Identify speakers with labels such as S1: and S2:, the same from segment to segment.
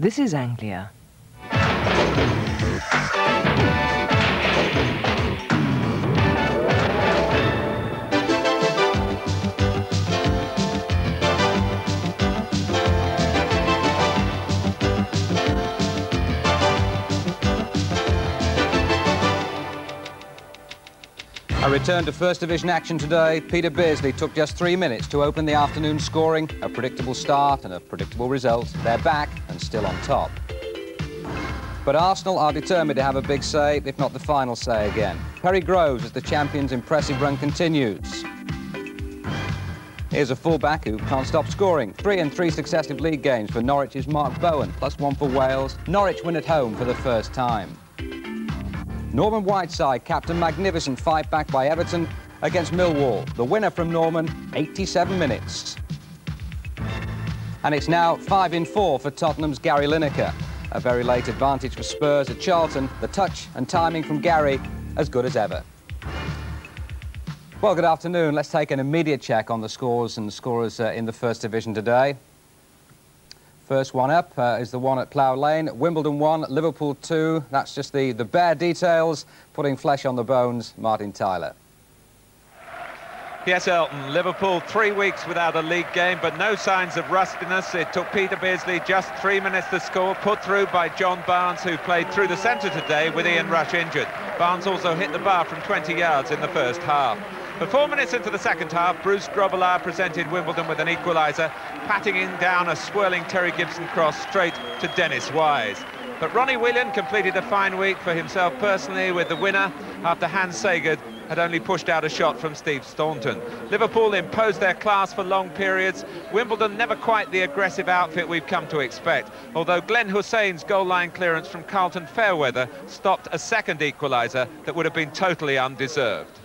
S1: This is Anglia.
S2: A return to First Division action today. Peter Beardsley took just 3 minutes to open the afternoon scoring. A predictable start and a predictable result. They're back and still on top. But Arsenal are determined to have a big say, if not the final say again. Perry grows as the champions' impressive run continues. Here's a fullback who can't stop scoring. 3 in 3 successive league games for Norwich's Mark Bowen, +1 for Wales. Norwich win at home for the first time. Norman Whiteside capped a magnificent fight back by Everton against Millwall. The winner from Norman, 87 minutes. And it's now 5 in 4 for Tottenham's Gary Lineker. A very late advantage for Spurs at Charlton. The touch and timing from Gary, as good as ever. Well, good afternoon. Let's take an immediate check on the scores and the scorers in the First Division today. First one up is the one at Plough Lane. Wimbledon 1, Liverpool 2. That's just the bare details, putting flesh on the bones. Martin Tyler.
S3: Yes, Elton. Liverpool 3 weeks without a league game, but no signs of rustiness. It took Peter Beardsley just 3 minutes to score, put through by John Barnes, who played through the centre today with Ian Rush injured. Barnes also hit the bar from 20 yards in the first half. But 4 minutes into the second half, Bruce Grobbelaar presented Wimbledon with an equaliser, patting in down a swirling Terry Gibson cross straight to Dennis Wise. But Ronnie Whelan completed a fine week for himself personally with the winner after Hans Sagard had only pushed out a shot from Steve Staunton. Liverpool imposed their class for long periods. Wimbledon never quite the aggressive outfit we've come to expect, although Glenn Hussein's goal line clearance from Carlton Fairweather stopped a second equaliser that would have been totally undeserved.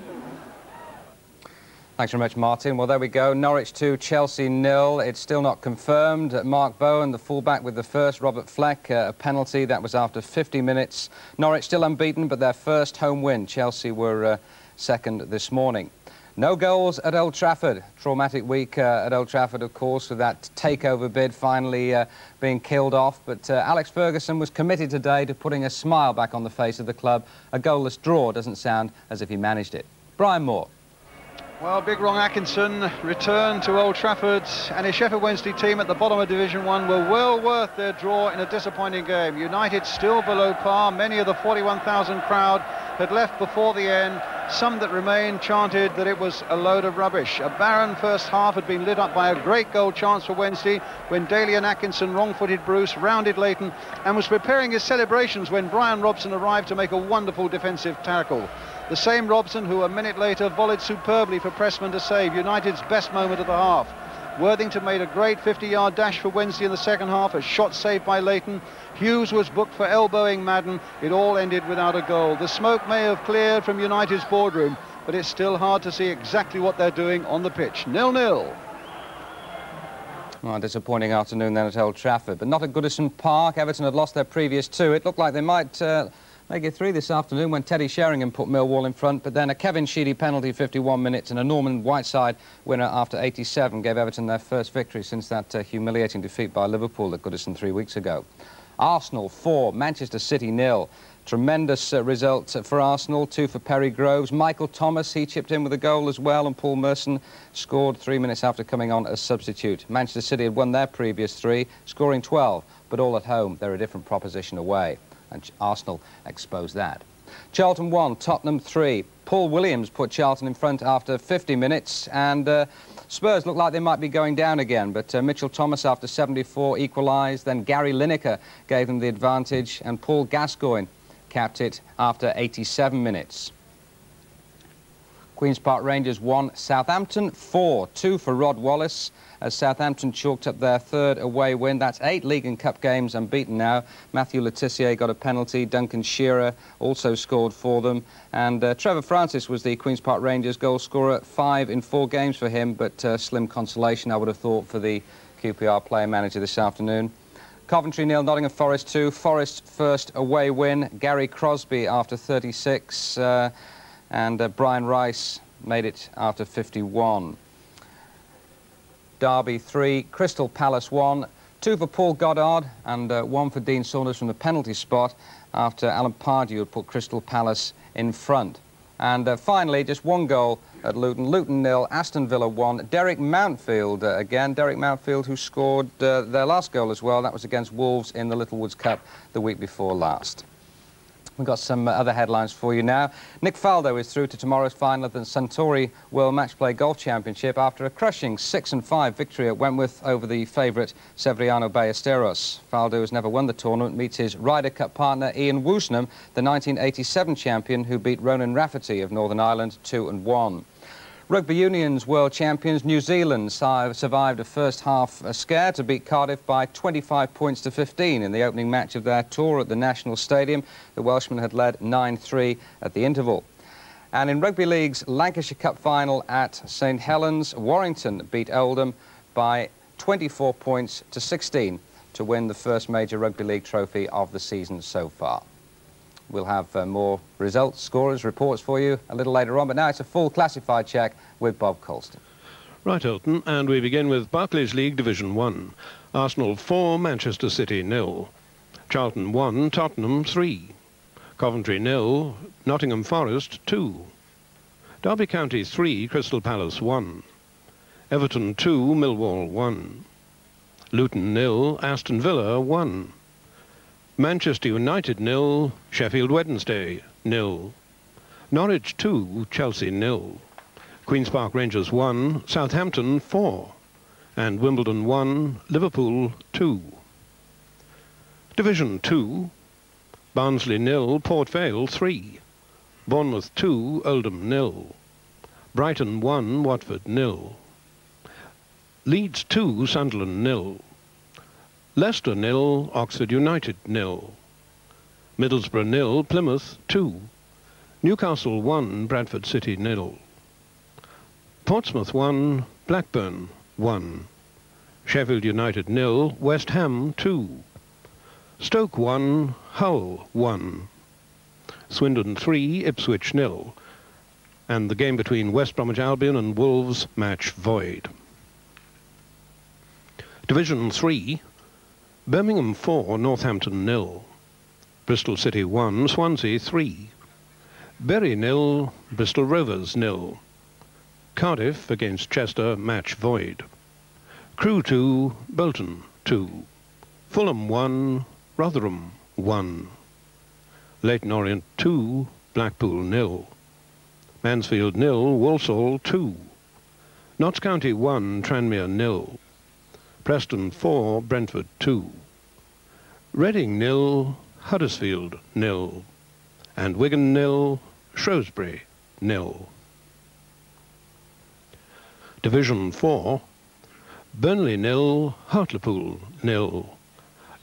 S2: Thanks very much, Martin. Well, there we go. Norwich 2, Chelsea 0. It's still not confirmed. Mark Bowen, the fullback, with the first. Robert Fleck, a penalty. That was after 50 minutes. Norwich still unbeaten, but their first home win. Chelsea were second this morning. No goals at Old Trafford. Traumatic week at Old Trafford, of course, with that takeover bid finally being killed off. But Alex Ferguson was committed today to putting a smile back on the face of the club. A goalless draw doesn't sound as if he managed it. Brian Moore.
S4: Well, Big Ron Atkinson returned to Old Trafford, and his Sheffield Wednesday team at the bottom of Division 1 were well worth their draw in a disappointing game. United still below par. Many of the 41,000 crowd had left before the end. Some that remained chanted that it was a load of rubbish. A barren first half had been lit up by a great goal chance for Wednesday when Daly and Atkinson wrong-footed Bruce, rounded Leighton, and was preparing his celebrations when Brian Robson arrived to make a wonderful defensive tackle. The same Robson who a minute later volleyed superbly for Pressman to save, United's best moment of the half. Worthington made a great 50-yard dash for Wednesday in the second half, a shot saved by Leighton. Hughes was booked for elbowing Madden. It all ended without a goal. The smoke may have cleared from United's boardroom, but it's still hard to see exactly what they're doing on the pitch. 0-0.
S2: Well, a disappointing afternoon then at Old Trafford, but not at Goodison Park. Everton had lost their previous 2. It looked like they might make it 3 this afternoon when Teddy Sheringham put Millwall in front, but then a Kevin Sheedy penalty 51 minutes and a Norman Whiteside winner after 87 gave Everton their first victory since that humiliating defeat by Liverpool at Goodison 3 weeks ago. Arsenal 4, Manchester City 0. Tremendous result for Arsenal, 2 for Perry Groves. Michael Thomas, he chipped in with a goal as well, and Paul Merson scored 3 minutes after coming on as substitute. Manchester City had won their previous 3, scoring 12, but all at home. They're a different proposition away, and Arsenal exposed that. Charlton 1, Tottenham 3. Paul Williams put Charlton in front after 50 minutes, and Spurs looked like they might be going down again, but Mitchell Thomas after 74 equalised, then Gary Lineker gave them the advantage, and Paul Gascoigne capped it after 87 minutes. Queen's Park Rangers 1, Southampton 4, 2 for Rod Wallace, as Southampton chalked up their 3rd away win. That's 8 League and Cup games unbeaten now. Matthew Letitia got a penalty. Duncan Shearer also scored for them. And Trevor Francis was the Queen's Park Rangers goal scorer. 5 in 4 games for him, but slim consolation, I would have thought, for the QPR player-manager this afternoon. Coventry 0, Nottingham Forest 2. Forest's first away win. Gary Crosby after 36, and Brian Rice made it after 51. Derby 3, Crystal Palace 1, 2 for Paul Goddard and 1 for Dean Saunders from the penalty spot after Alan Pardew had put Crystal Palace in front. And finally, just 1 goal at Luton. Luton 0, Aston Villa 1. Derek Mountfield again. Derek Mountfield, who scored their last goal as well. That was against Wolves in the Littlewoods Cup the week before last. We've got some other headlines for you now. Nick Faldo is through to tomorrow's final of the Suntory World Match Play Golf Championship after a crushing 6-5 victory at Wentworth over the favourite Severiano Ballesteros. Faldo has never won the tournament, meets his Ryder Cup partner Ian Woosnam, the 1987 champion who beat Ronan Rafferty of Northern Ireland 2-1. Rugby Union's world champions New Zealand survived a first-half scare to beat Cardiff by 25 points to 15 in the opening match of their tour at the National Stadium. The Welshmen had led 9-3 at the interval. And in Rugby League's Lancashire Cup final at St Helens, Warrington beat Oldham by 24 points to 16 to win the first major Rugby League trophy of the season so far. We'll have more results, scorers, reports for you a little later on, but now it's a full classified check with Bob Colston.
S1: Right, Elton, and we begin with Barclays League Division 1. Arsenal 4, Manchester City 0. Charlton 1, Tottenham 3. Coventry 0, Nottingham Forest 2. Derby County 3, Crystal Palace 1. Everton 2, Millwall 1. Luton 0, Aston Villa 1. Manchester United 0, Sheffield Wednesday 0. Norwich 2, Chelsea 0. Queen's Park Rangers 1, Southampton 4. And Wimbledon 1, Liverpool 2. Division 2, Barnsley 0, Port Vale 3. Bournemouth 2, Oldham 0. Brighton 1, Watford 0. Leeds 2, Sunderland 0. Leicester 0, Oxford United 0. Middlesbrough 0, Plymouth 2. Newcastle 1, Bradford City 0. Portsmouth 1, Blackburn 1. Sheffield United 0, West Ham 2. Stoke 1, Hull 1. Swindon 3, Ipswich 0. And the game between West Bromwich Albion and Wolves, match void. Division 3, Birmingham 4, Northampton 0. Bristol City 1, Swansea 3. Bury 0, Bristol Rovers 0. Cardiff against Chester, match void. Crewe 2, Bolton 2. Fulham 1, Rotherham 1. Leyton Orient 2, Blackpool 0. Mansfield 0, Walsall 2. Notts County 1, Tranmere 0. Preston 4, Brentford 2. Reading 0, Huddersfield 0. And Wigan 0, Shrewsbury 0. Division 4, Burnley 0, Hartlepool 0.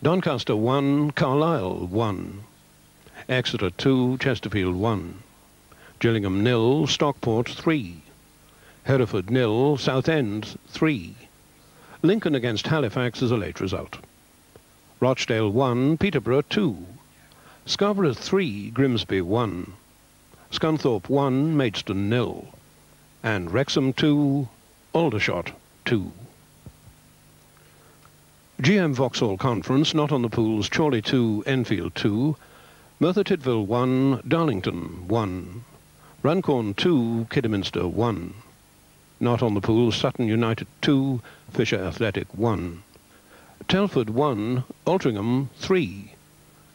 S1: Doncaster 1, Carlisle 1. Exeter 2, Chesterfield 1. Gillingham 0, Stockport 3. Hereford 0, Southend 3. Lincoln against Halifax is a late result. Rochdale 1, Peterborough 2. Scarborough 3, Grimsby 1. Scunthorpe 1, Maidstone 0. And Wrexham 2, Aldershot 2. GM Vauxhall Conference, not on the pools, Chorley 2, Enfield 2. Merthyr Tydfil 1, Darlington 1. Runcorn 2, Kidderminster 1. Not on the pools, Sutton United 2, Fisher Athletic 1. Telford 1, Altrincham 3.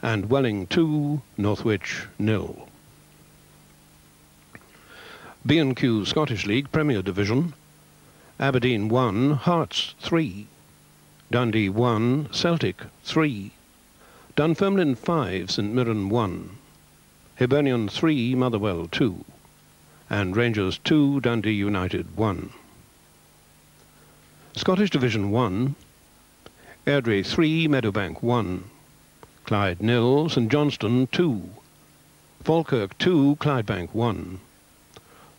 S1: And Welling 2, Northwich 0. B&Q Scottish League Premier Division. Aberdeen 1, Hearts 3. Dundee 1, Celtic 3. Dunfermline 5, St Mirren 1. Hibernian 3, Motherwell 2. And Rangers 2, Dundee United 1. Scottish Division 1, Airdrie 3, Meadowbank 1. Clyde 0, St Johnstone 2. Falkirk 2, Clydebank 1.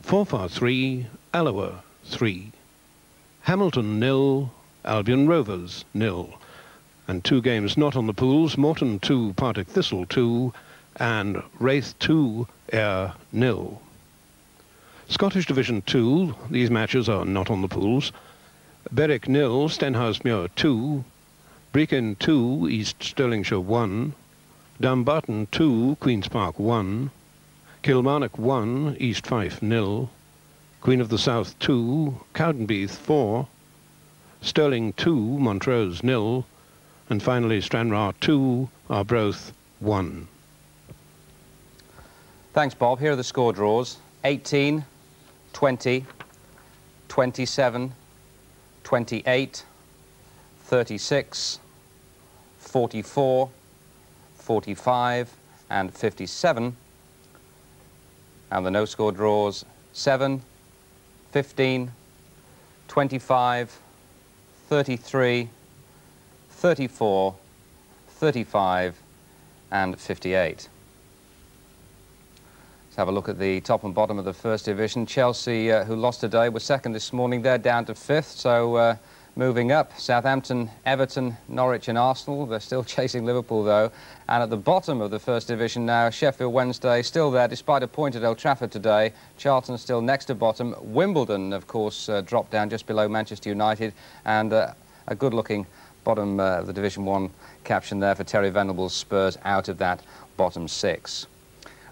S1: Forfar 3, Alloa 3. Hamilton 0, Albion Rovers 0. And 2 games not on the pools, Morton 2, Partick Thistle 2. And Wraith 2, Ayr 0. Scottish Division 2, these matches are not on the pools. Berwick 0, Stenhousemuir 2. Brechin 2, East Stirlingshire 1. Dumbarton 2, Queen's Park 1. Kilmarnock 1, East Fife 0. Queen of the South 2, Cowdenbeath 4. Stirling 2, Montrose 0. And finally Stranraer 2, Arbroath 1.
S2: Thanks, Bob. Here are the score draws. 18, 20, 27, 28, 36, 44, 45 and 57. And the no-score draws 7, 15, 25, 33, 34, 35 and 58. Let's have a look at the top and bottom of the First Division. Chelsea, who lost today, were second this morning. They're down to 5th, so moving up. Southampton, Everton, Norwich and Arsenal. They're still chasing Liverpool, though. And at the bottom of the First Division now, Sheffield Wednesday still there, despite a point at Old Trafford today. Charlton still next to bottom. Wimbledon, of course, dropped down just below Manchester United. And a good-looking bottom of the Division 1 caption there for Terry Venables' Spurs out of that bottom 6.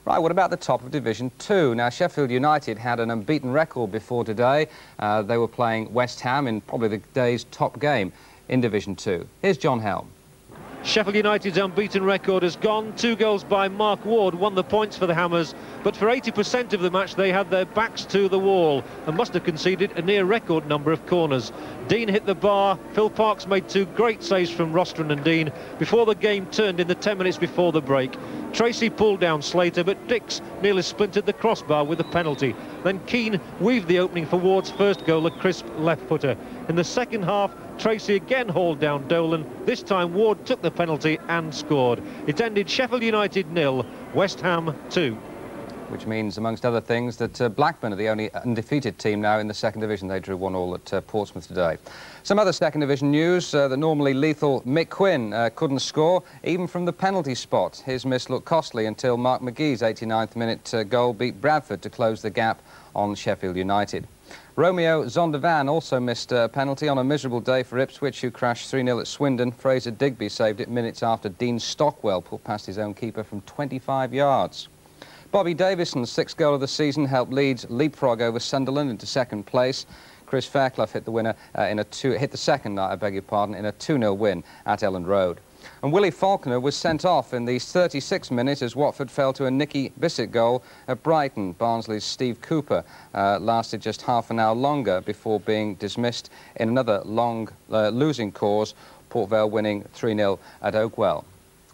S2: Right, what about the top of Division 2? Now, Sheffield United had an unbeaten record before today. They were playing West Ham in probably the day's top game in Division 2. Here's John Helm.
S5: Sheffield United's unbeaten record has gone. 2 goals by Mark Ward won the points for the Hammers, but for 80% of the match they had their backs to the wall and must have conceded a near record number of corners. Dean hit the bar, Phil Parkes made 2 great saves from Rostron and Dean before the game turned in the 10 minutes before the break. Tracy pulled down Slater, but Dix nearly splintered the crossbar with a penalty. Then Keane weaved the opening for Ward's first goal, a crisp left footer. In the second half, Tracy again hauled down Dolan. This time Ward took the penalty and scored. It ended Sheffield United 0, West Ham 2.
S2: Which means, amongst other things, that Blackburn are the only undefeated team now in the second division. They drew 1-1 at Portsmouth today. Some other second division news. The normally lethal Mick Quinn couldn't score, even from the penalty spot. His miss looked costly until Mark McGee's 89th minute goal beat Bradford to close the gap on Sheffield United. Romeo Zondervan also missed a penalty on a miserable day for Ipswich, who crashed 3-0 at Swindon. Fraser Digby saved it minutes after Dean Stockwell put past his own keeper from 25 yards. Bobby Davison's 6th goal of the season helped Leeds leapfrog over Sunderland into second place. Chris Fairclough hit the winner hit the second, I beg your pardon, in a 2-0 win at Elland Road. And Willie Faulkner was sent off in the 36th minute as Watford fell to a Nicky Bissett goal at Brighton. Barnsley's Steve Cooper lasted just half an hour longer before being dismissed in another long losing cause, Port Vale winning 3-0 at Oakwell.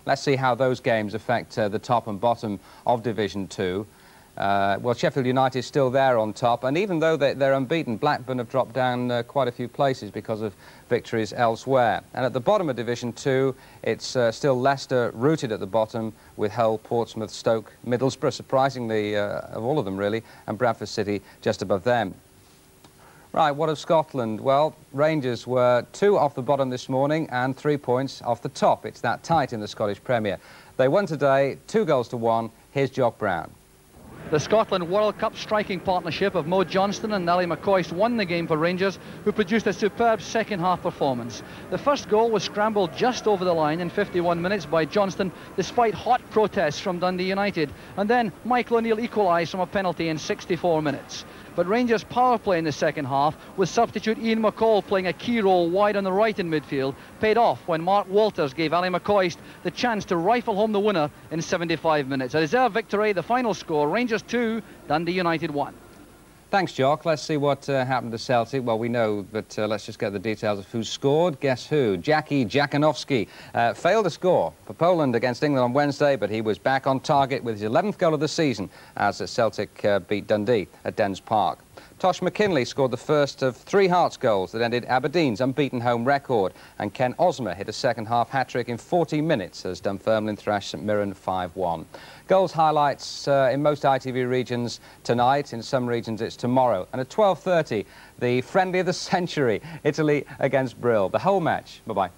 S2: Let's see how those games affect the top and bottom of Division 2. Well, Sheffield United is still there on top, and even though they're unbeaten, Blackburn have dropped down quite a few places because of victories elsewhere. And at the bottom of Division 2, it's still Leicester rooted at the bottom, with Hull, Portsmouth, Stoke, Middlesbrough, surprisingly, of all of them really, and Bradford City just above them. Right, what of Scotland? Well, Rangers were 2 off the bottom this morning and 3 points off the top. It's that tight in the Scottish Premier. They won today, 2-1. Here's Jock Brown.
S6: The Scotland World Cup striking partnership of Mo Johnston and Ally McCoist won the game for Rangers, who produced a superb second-half performance. The first goal was scrambled just over the line in 51 minutes by Johnston, despite hot protests from Dundee United. And then Michael O'Neill equalised from a penalty in 64 minutes. But Rangers' power play in the second half, with substitute Ian McCall playing a key role wide on the right in midfield, paid off when Mark Walters gave Ally McCoist the chance to rifle home the winner in 75 minutes. A deserved victory, the final score, Rangers 2, Dundee United 1.
S2: Thanks, Jock. Let's see what happened to Celtic. Well, we know, but let's just get the details of who scored. Guess who? Jackie Jakanowski failed to score for Poland against England on Wednesday, but he was back on target with his 11th goal of the season as Celtic beat Dundee at Dens Park. Tosh McKinley scored the first of 3 Hearts goals that ended Aberdeen's unbeaten home record, and Ken Osmer hit a second-half hat-trick in 40 minutes as Dunfermline thrashed St Mirren 5-1. Goals highlights in most ITV regions tonight. In some regions it's tomorrow. And at 12:30, the friendly of the century, Italy against Brill. The whole match. Bye-bye.